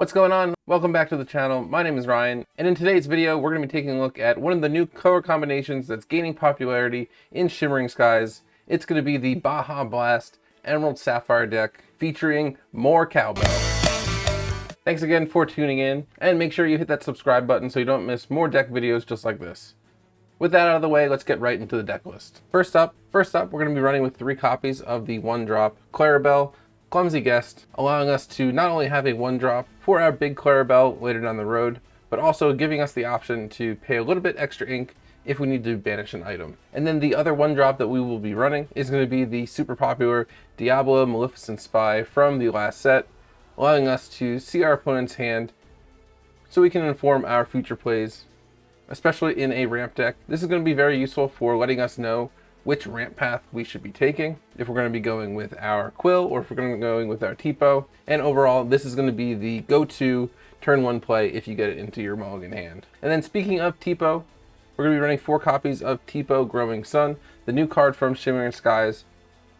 What's going on? Welcome back to the channel. My name is Ryan, and in today's video we're going to be taking a look at one of the new color combinations that's gaining popularity in Shimmering Skies. It's going to be the Baja Blast Emerald Sapphire deck featuring more cowbell. Thanks again for tuning in, and make sure you hit that subscribe button so you don't miss more deck videos just like this. With that out of the way, let's get right into the deck list. First up, we're going to be running with 3 copies of the 1-drop Clarabelle Clumsy Guest, allowing us to not only have a 1-drop for our big Clarabelle later down the road, but also giving us the option to pay a little bit extra ink if we need to banish an item. And then the other 1-drop that we will be running is going to be the super popular Diablo Maleficent Spy from the last set, allowing us to see our opponent's hand so we can inform our future plays, especially in a ramp deck. This is going to be very useful for letting us know which ramp path we should be taking, if we're going to be going with our Quill or if we're going to be going with our Tipo. And overall, this is going to be the go-to turn 1 play if you get it into your mulligan hand. And then speaking of Tipo, we're going to be running 4 copies of Tipo Growing Sun. The new card from Shimmering Skies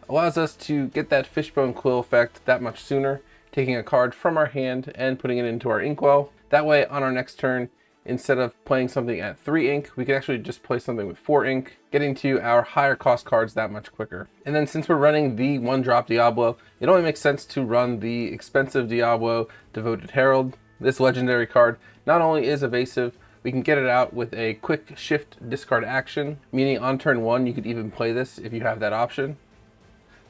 allows us to get that Fishbone Quill effect that much sooner, taking a card from our hand and putting it into our inkwell. That way, on our next turn, instead of playing something at 3 ink, we can actually just play something with 4 ink, getting to our higher cost cards that much quicker. And then since we're running the 1-drop Diablo, it only makes sense to run the expensive Diablo Devoted Herald. This legendary card not only is evasive, we can get it out with a quick shift discard action, meaning on turn 1 you could even play this if you have that option.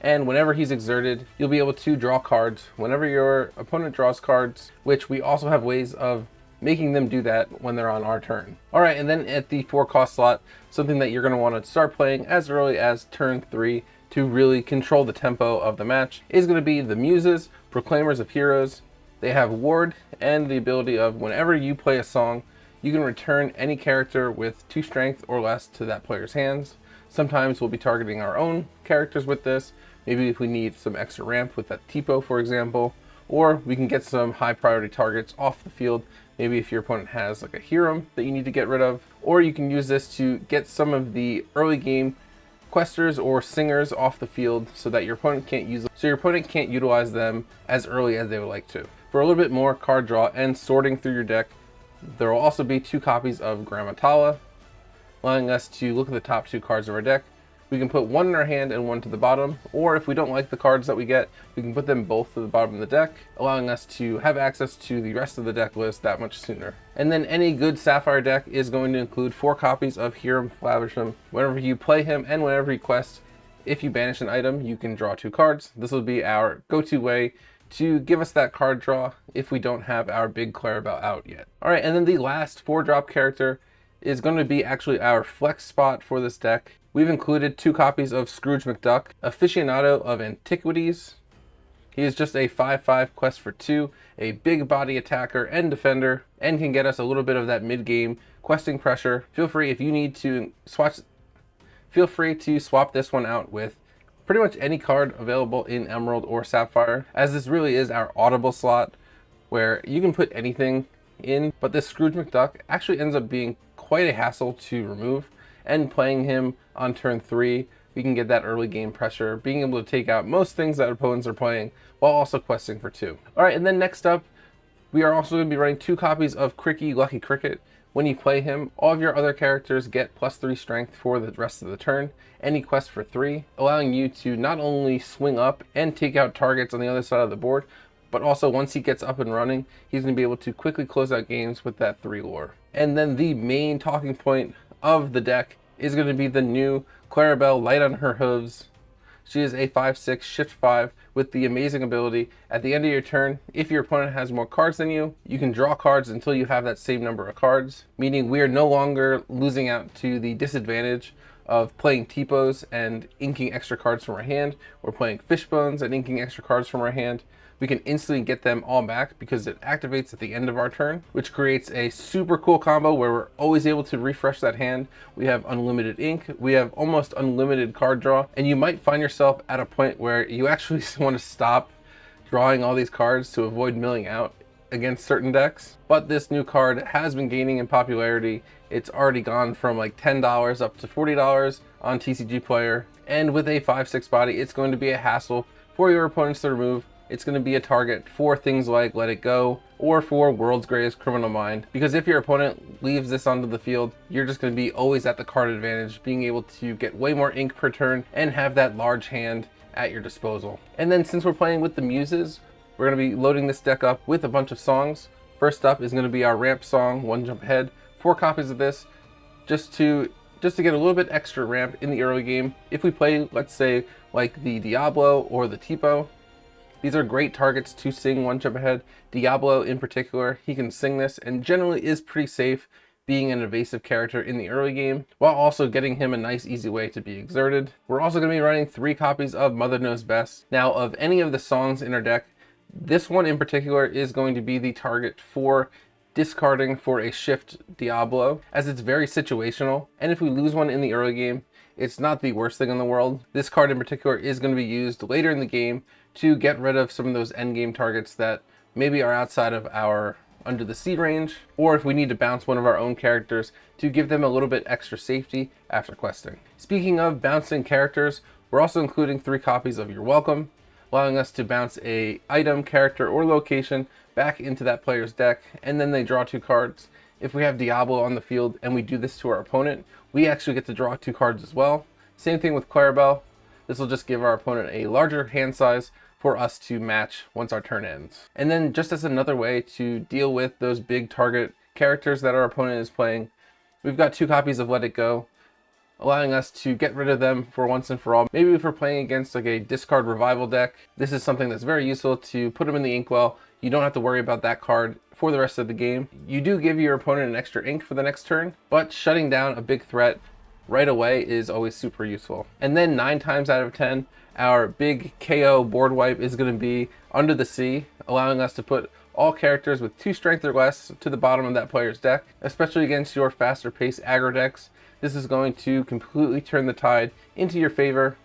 And whenever he's exerted, you'll be able to draw cards whenever your opponent draws cards, which we also have ways of making them do that when they're on our turn. Alright, and then at the 4-cost slot, something that you're going to want to start playing as early as turn 3 to really control the tempo of the match is going to be the Muses, Proclaimers of Heroes. They have Ward and the ability of whenever you play a song, you can return any character with 2 strength or less to that player's hands. Sometimes we'll be targeting our own characters with this, maybe if we need some extra ramp with that Tipo, for example, or we can get some high priority targets off the field, maybe if your opponent has like a Hiram that you need to get rid of, or you can use this to get some of the early game questers or singers off the field so that your opponent can't use them, so your opponent can't utilize them as early as they would like to. For a little bit more card draw and sorting through your deck, there will also be 2 copies of Grammatala, allowing us to look at the top 2 cards of our deck. We can put 1 in our hand and 1 to the bottom, or if we don't like the cards that we get, we can put them both to the bottom of the deck, allowing us to have access to the rest of the deck list that much sooner. And then any good Sapphire deck is going to include 4 copies of Hiram Flavisham. Whenever you play him and whenever he quests, if you banish an item, you can draw 2 cards. This will be our go-to way to give us that card draw if we don't have our big Clarabelle out yet. Alright, and then the last 4-drop character is going to be actually our flex spot for this deck. We've included 2 copies of Scrooge McDuck, Aficionado of Antiquities. He is just a 5/5 quest for 2, a big body attacker and defender, and can get us a little bit of that mid-game questing pressure. Feel free if you need to swap this one out with pretty much any card available in Emerald or Sapphire, as this really is our audible slot where you can put anything in, but this Scrooge McDuck actually ends up being quite a hassle to remove. And playing him on turn 3, we can get that early game pressure, being able to take out most things that opponents are playing while also questing for 2. Alright, and then next up, we are also going to be running 2 copies of Cricky Lucky Cricket. When you play him, all of your other characters get +3 strength for the rest of the turn, and he quests for 3, allowing you to not only swing up and take out targets on the other side of the board, but also once he gets up and running, he's going to be able to quickly close out games with that 3 lore. And then the main talking point of the deck is going to be the new Clarabelle Light on Her Hooves. She is a 5/6 shift 5 with the amazing ability at the end of your turn, if your opponent has more cards than you, you can draw cards until you have that same number of cards, meaning we are no longer losing out to the disadvantage of playing Tipos and inking extra cards from our hand, or playing Fishbones and inking extra cards from our hand. We can instantly get them all back because it activates at the end of our turn, which creates a super cool combo where we're always able to refresh that hand. We have unlimited ink, we have almost unlimited card draw, and you might find yourself at a point where you actually want to stop drawing all these cards to avoid milling out against certain decks. But this new card has been gaining in popularity. It's already gone from like $10 up to $40 on TCG Player, and with a 5/6 body, it's going to be a hassle for your opponents to remove. it's going to be a target for things like Let It Go or for World's Greatest Criminal Mind, because if your opponent leaves this onto the field, you're just going to be always at the card advantage, being able to get way more ink per turn and have that large hand at your disposal. And then since we're playing with the muses, we're going to be loading this deck up with a bunch of songs. First up is going to be our ramp song, One Jump Ahead. 4 copies of this just to get a little bit extra ramp in the early game. If we play, let's say, like the Diablo or the Tipo, these are great targets to sing One Jump Ahead. Diablo in particular, he can sing this and generally is pretty safe being an evasive character in the early game, while also getting him a nice easy way to be exerted. We're also going to be running 3 copies of Mother Knows Best. Now, of any of the songs in our deck, this one in particular is going to be the target for discarding for a shift Diablo, as it's very situational, and if we lose one in the early game, it's not the worst thing in the world. This card in particular is going to be used later in the game to get rid of some of those endgame targets that maybe are outside of our Under the Sea range, or if we need to bounce one of our own characters to give them a little bit extra safety after questing. Speaking of bouncing characters, we're also including 3 copies of You're Welcome, allowing us to bounce a item, character, or location back into that player's deck, and then they draw 2 cards. If we have Diablo on the field and we do this to our opponent, we actually get to draw 2 cards as well. Same thing with Clarabelle. This will just give our opponent a larger hand size for us to match once our turn ends. And then just as another way to deal with those big target characters that our opponent is playing, we've got 2 copies of Let It Go, allowing us to get rid of them for once and for all. Maybe if we're playing against like a discard revival deck, this is something that's very useful to put them in the inkwell. You don't have to worry about that card for the rest of the game. You do give your opponent an extra ink for the next turn, but shutting down a big threat right away is always super useful. And then 9 times out of 10, our big KO board wipe is going to be Under the Sea, allowing us to put all characters with 2 strength or less to the bottom of that player's deck, especially against your faster paced aggro decks. This is going to completely turn the tide into your favor,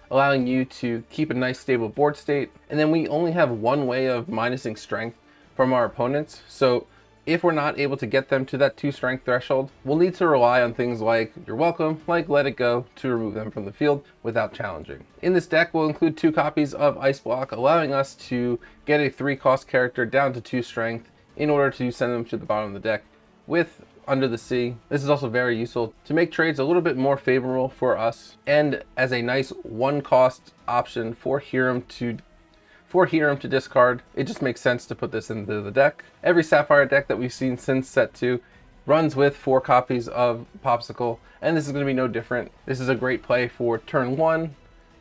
allowing you to keep a nice stable board state. And then we only have one way of minusing strength from our opponents. So if we're not able to get them to that 2 strength threshold, we'll need to rely on things like You're Welcome, like Let It Go, to remove them from the field without challenging. In this deck, we'll include 2 copies of Ice Block, allowing us to get a 3-cost character down to 2 strength in order to send them to the bottom of the deck with Under the Sea. This is also very useful to make trades a little bit more favorable for us, and as a nice 1-cost option for Hiram to discard. It just makes sense to put this into the deck. Every Sapphire deck that we've seen since set 2 runs with 4 copies of Popsicle, and this is going to be no different. This is a great play for turn 1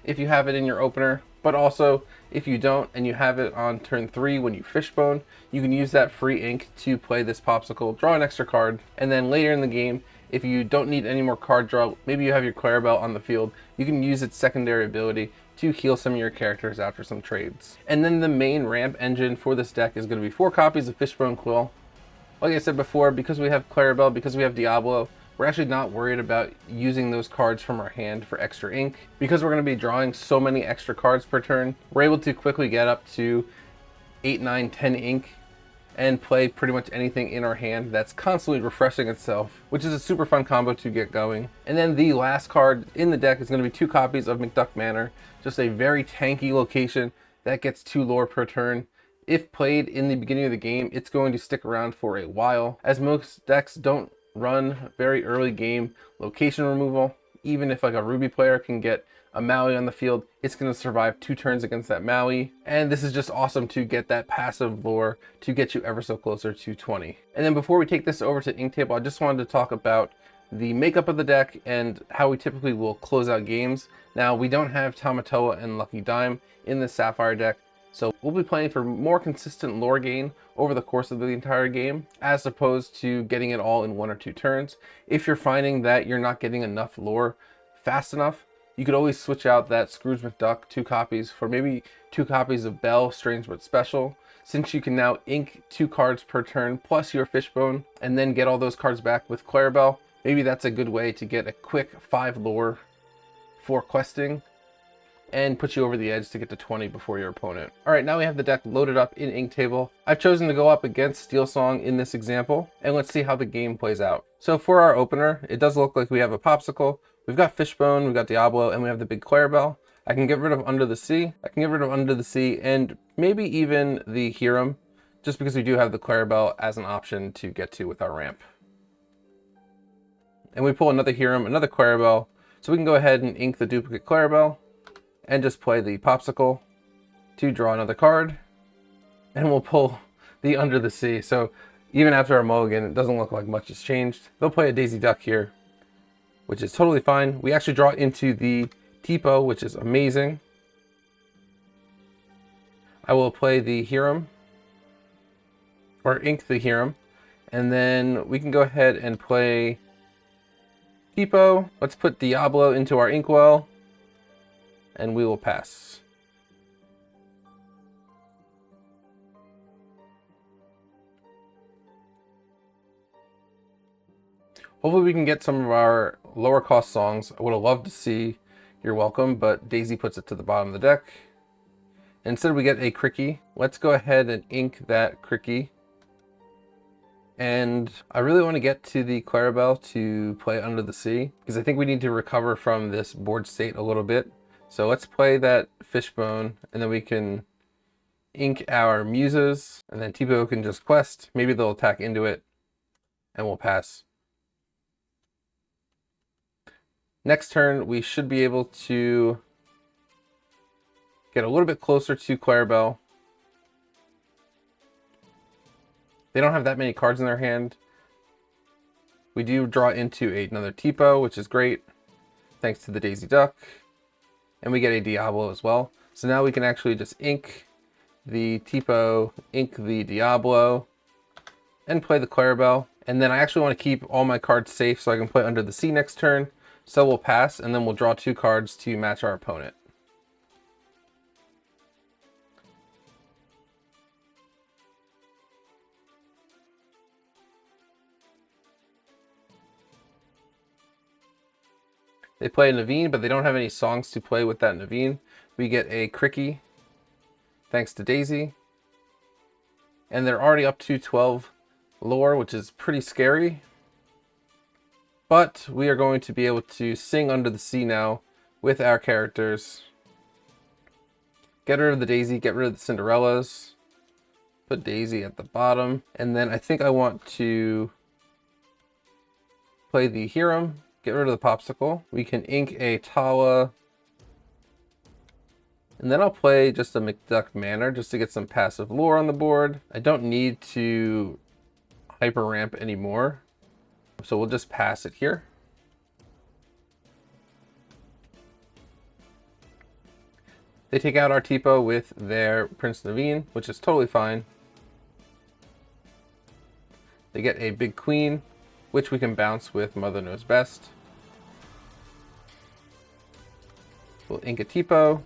if you have it in your opener, but also if you don't and you have it on turn 3 when you fishbone, you can use that free ink to play this Popsicle, draw an extra card, and then later in the game, if you don't need any more card draw, maybe you have your Clarabelle on the field, you can use its secondary ability to heal some of your characters after some trades. And then the main ramp engine for this deck is going to be 4 copies of Fishbone Quill. Like I said before, because we have Clarabelle, because we have Diablo, we're actually not worried about using those cards from our hand for extra ink. Because we're going to be drawing so many extra cards per turn, we're able to quickly get up to 8, 9, 10 ink and play pretty much anything in our hand that's constantly refreshing itself, which is a super fun combo to get going. And then the last card in the deck is going to be 2 copies of McDuck Manor, just a very tanky location that gets 2 lore per turn. If played in the beginning of the game, it's going to stick around for a while, as most decks don't run very early game location removal. Even if like a Ruby player can get a Maui on the field, it's going to survive 2 turns against that Maui. And this is just awesome to get that passive lore to get you ever so closer to 20. And then before we take this over to Inktable, I just wanted to talk about the makeup of the deck and how we typically will close out games. Now, we don't have Tamatoa and Lucky Dime in the Sapphire deck, so we'll be playing for more consistent lore gain over the course of the entire game, as opposed to getting it all in 1 or 2 turns. If you're finding that you're not getting enough lore fast enough, you could always switch out that Scrooge McDuck 2 copies for maybe 2 copies of Belle Strange but Special, since you can now ink 2 cards per turn plus your Fishbone, and then get all those cards back with Clarabelle. Maybe that's a good way to get a quick 5 lore for questing and put you over the edge to get to 20 before your opponent. All right, now we have the deck loaded up in Inktable. I've chosen to go up against Steel Song in this example, and let's see how the game plays out. So for our opener, it does look like we have a Popsicle. We've got Fishbone, we've got Diablo, and we have the big Clarabelle. I can get rid of Under the Sea. I can get rid of Under the Sea and maybe even the Hiram, just because we do have the Clarabelle as an option to get to with our ramp. And we pull another Hiram, another Clarabelle, so we can go ahead and ink the duplicate Clarabelle and just play the Popsicle to draw another card. And we'll pull the Under the Sea. So even after our mulligan, it doesn't look like much has changed. They'll play a Daisy Duck here, which is totally fine. We actually draw into the Tipo, which is amazing. I will play the Hiram, or ink the Hiram, and then we can go ahead and play Tipo. Let's put Diablo into our inkwell, and we will pass. Hopefully we can get some of our lower cost songs. I would have loved to see You're Welcome, but Daisy puts it to the bottom of the deck. Instead we get a Cricky. Let's go ahead and ink that Cricky. And I really want to get to the Clarabelle to play Under the Sea, because I think we need to recover from this board state a little bit. So let's play that Fishbone, and then we can ink our Muses, and then Tipo can just quest. Maybe they'll attack into it, and we'll pass. Next turn, we should be able to get a little bit closer to Clarabelle. They don't have that many cards in their hand. We do draw into another Tipo, which is great, thanks to the Daisy Duck. And we get a Diablo as well. So now we can actually just ink the Tipo, ink the Diablo, and play the Clarabelle. And then I actually want to keep all my cards safe so I can play Under the Sea next turn. So we'll pass, and then we'll draw 2 cards to match our opponent. They play a Naveen, but they don't have any songs to play with that Naveen. We get a Cricky, thanks to Daisy. And they're already up to 12 lore, which is pretty scary. But we are going to be able to sing Under the Sea now with our characters. Get rid of the Daisy, get rid of the Cinderellas. Put Daisy at the bottom. And then I think I want to play the Hiram, get rid of the Popsicle. We can ink a Tawa. And then I'll play just a McDuck Manor just to get some passive lore on the board. I don't need to hyper ramp anymore, so we'll just pass it here. They take out our Tipo with their Prince Naveen, which is totally fine. They get a big Queen, which we can bounce with Mother Knows Best. We'll ink a Tipo.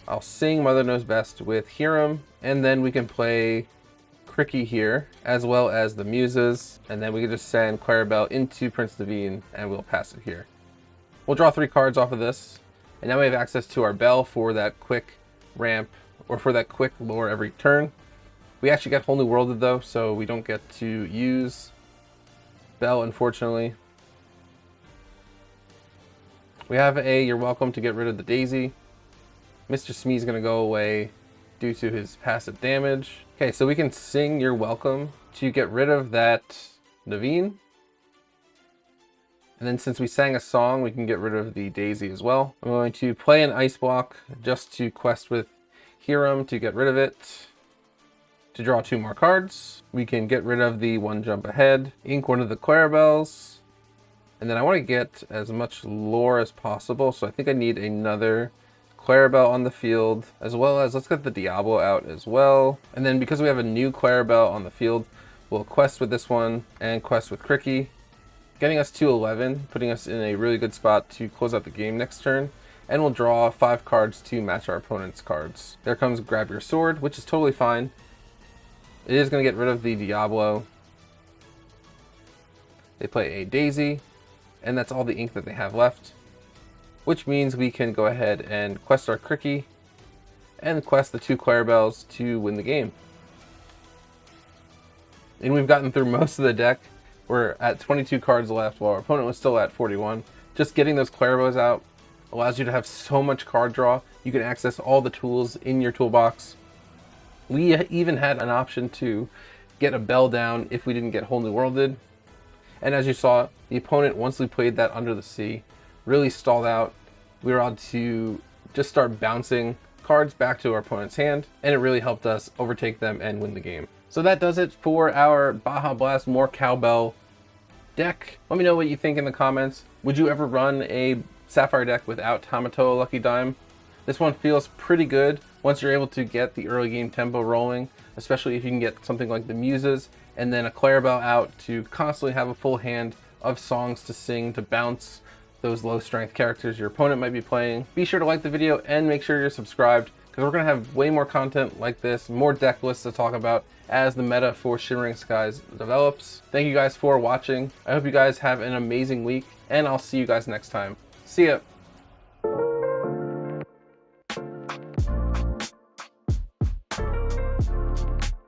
I'll sing Mother Knows Best with Hiram, and then we can play Cricky here, as well as the Muses, and then we can just send Clarabelle into Prince Naveen, and we'll pass it here. We'll draw 3 cards off of this, and now we have access to our Bell for that quick ramp, or for that quick lore every turn. We actually get Whole New Worlded though, so we don't get to use Bell, unfortunately. We have a You're Welcome to get rid of the Daisy. Mr. Smee's gonna go away due to his passive damage. Okay, so we can sing You're Welcome to get rid of that Naveen. And then since we sang a song, we can get rid of the Daisy as well. I'm going to play an Ice Block just to quest with Hiram to get rid of it. To draw 2 more cards. We can get rid of the One Jump Ahead, ink one of the Clarabelles. And then I want to get as much lore as possible, so I think I need another Clarabelle on the field, as well as let's get the Diablo out as well. And then because we have a new Clarabelle on the field, we'll quest with this one and quest with Cricky, getting us to 11, putting us in a really good spot to close out the game next turn. And we'll draw 5 cards to match our opponent's cards. There comes Grab Your Sword, which is totally fine. It is going to get rid of the Diablo. They play a Daisy, and that's all the ink that they have left. Which means we can go ahead and quest our Cricky and quest the 2 Clarabelles to win the game. And we've gotten through most of the deck. We're at 22 cards left while our opponent was still at 41. Just getting those Clarabelles out allows you to have so much card draw. You can access all the tools in your toolbox. We even had an option to get a bell down if we didn't get Whole New Worlded. And as you saw, the opponent, once we played that Under the Sea, really stalled out. We were able to just start bouncing cards back to our opponent's hand, and it really helped us overtake them and win the game. So that does it for our Baja Blast More Cowbell deck. Let me know what you think in the comments. Would you ever run a Sapphire deck without Tamatoa Lucky Dime? This one feels pretty good once you're able to get the early game tempo rolling, especially if you can get something like the Muses and then a Clarabelle out to constantly have a full hand of songs to sing to bounce those low strength characters your opponent might be playing. Be sure to like the video and make sure you're subscribed, because we're going to have way more content like this, more deck lists to talk about as the meta for Shimmering Skies develops. Thank you guys for watching. I hope you guys have an amazing week, and I'll see you guys next time. See ya!